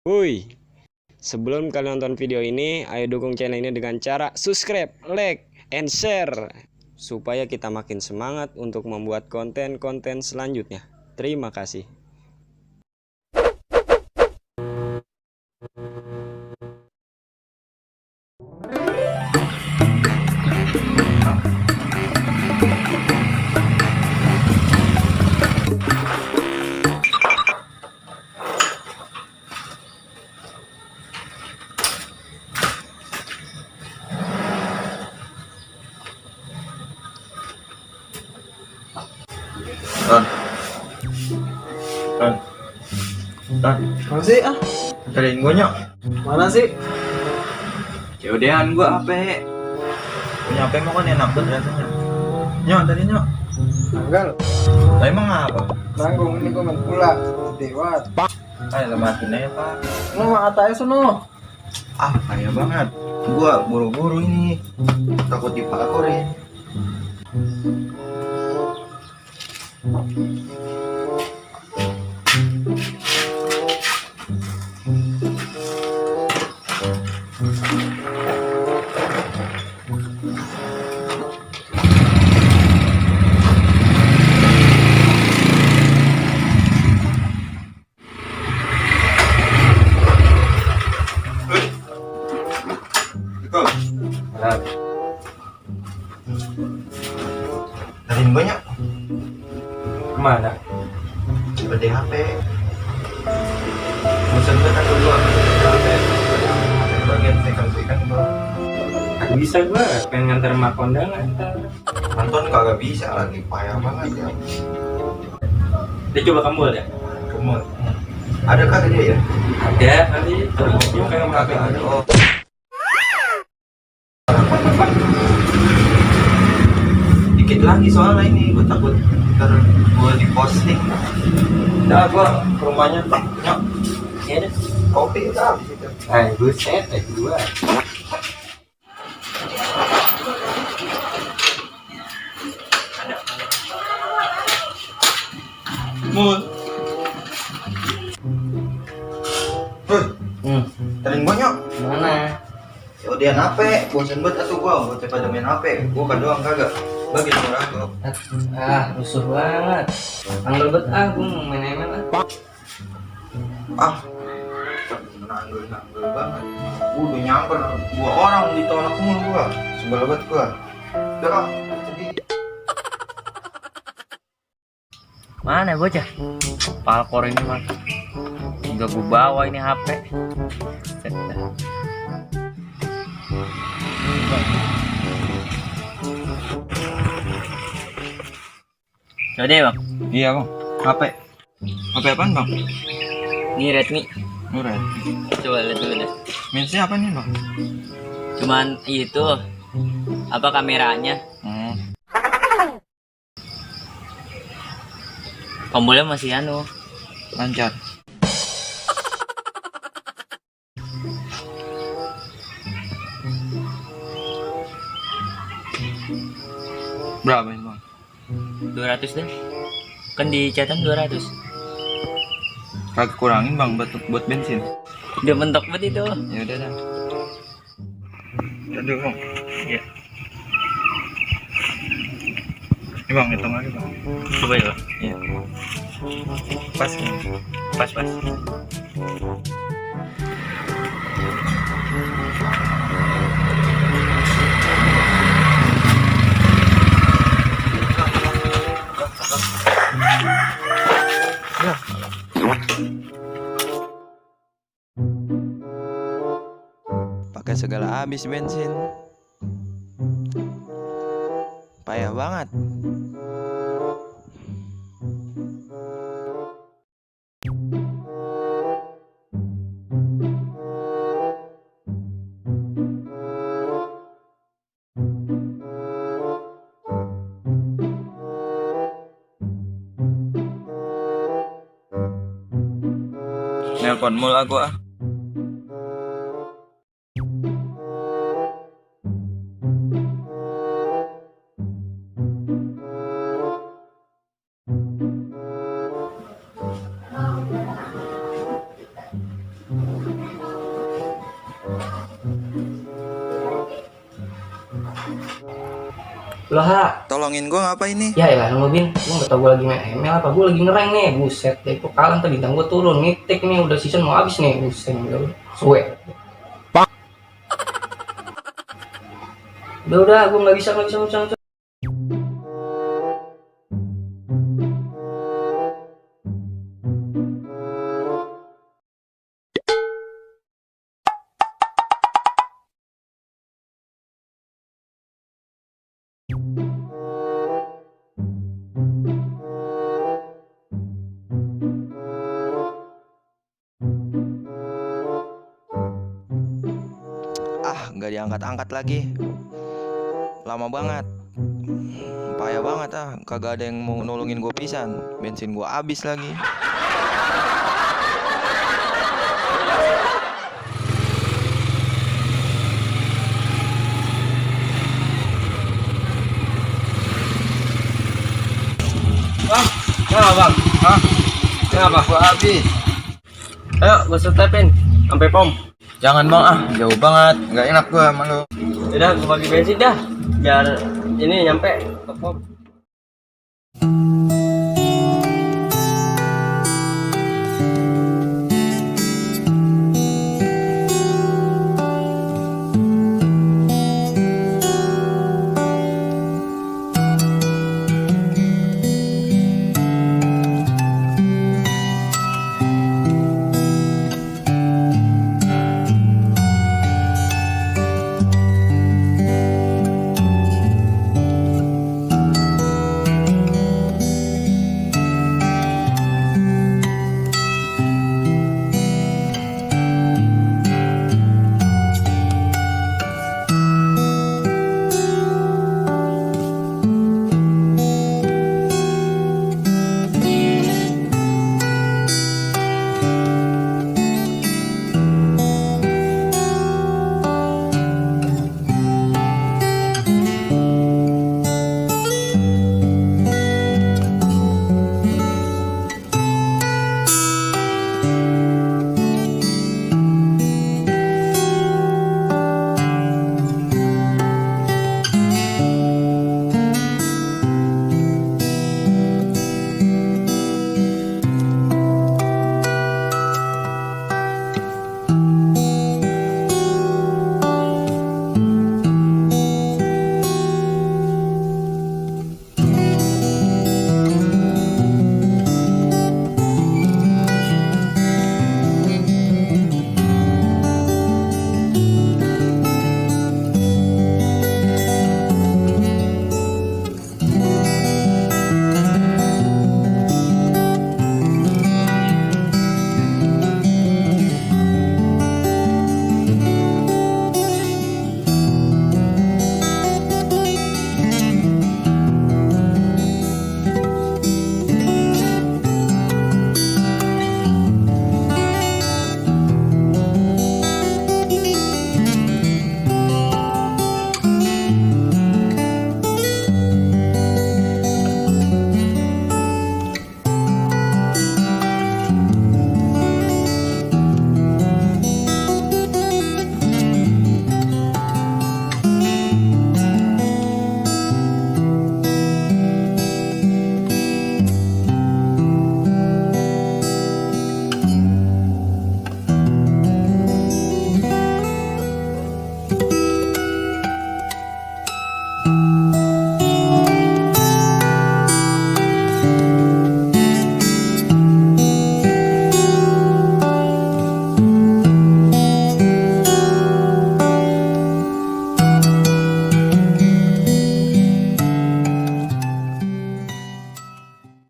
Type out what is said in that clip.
Woi, sebelum kalian nonton video ini, ayo dukung channel ini dengan cara subscribe, like, and share supaya kita makin semangat untuk membuat konten-konten selanjutnya. Terima kasih. Ton, Mana sih cariin gue nyok. Mana sih? Yaudahan gue HP. Punya HP mau kan enak banget rasanya. Nyok, tadi nyok. Tanggal Lah emang apa? nanggung ini gue main pula Dewat. Ayo lematin aja pak. Lu mah atai sono. Kaya banget. Gue buru-buru ini. Takut dipakorin. Cariin gue nyok. Kemana? Seperti HP. Bosan banget aku gue HP. Bagian second gue. Gak bisa gue, pengen nganter mak kondangan. Nonton kagak bisa lagi, payah banget ya. Dia coba kamu deh. Kemul. Ada kagak dia ya? Ada kali, terus dia kayak Kagak ada. Oh. Dikit lagi soalnya ini, gue takut ntar gue di posting. Udah gue ke rumahnya. Nyok, Iya deh. kopi udah habis itu. Buset, dua. Mul. Cariin gue nyok. Mana? Ya udah HP, bosan banget atuh gue pada main HP. Gue kan doang kagak. Bagi nomor aku. Rusuh banget. Tanggal bet gue mau main ML Nanggul banget. Udah nyamper 2 orang ditolak mulu gua. Sebel banget gua. Udah sedih. Mana bocah? Palkor ini mah juga gue bawa ini HP. Coba deh bang, Iya bang. HP. HP apaan bang? ini Redmi. Murah. Coba lihat dulu deh. Minusnya apa nih bang? Cuman itu apa kameranya? Tombolnya masih Lancar. Berapa ini bang? 200 deh. Kan di catatan 200. Kagak kurangin bang buat bensin. Udah mentok banget itu. Ya udah dah. Aduh bang. Iya. Ini bang hitung lagi bang. Coba ya bang. Iya. Pas nih. Pas. Pakai segala habis bensin. Payah banget. Nelpon mul aku Lo ha. Tolongin gua ngapa ini? Ya elah lu Bin, lu nggak tau gue lagi main ML apa? Gue lagi ngereng nih, buset deh. Kok kalah ntar bintang gue turun, ngitik nih udah season mau habis nih, buset nih. Suwe. Udah, gue nggak bisa. Nggak diangkat-angkat lagi. Lama banget. Payah banget kagak ada yang mau nolongin gua pisan. Bensin gua habis lagi. Bang, kenapa bang? Hah? Kenapa? Gua habis. Ayo, gue setepin sampai pom. Jangan bang, jauh banget. Nggak enak gua sama lu. Udah, gue bagi bensin dah, biar ini nyampe ke pom.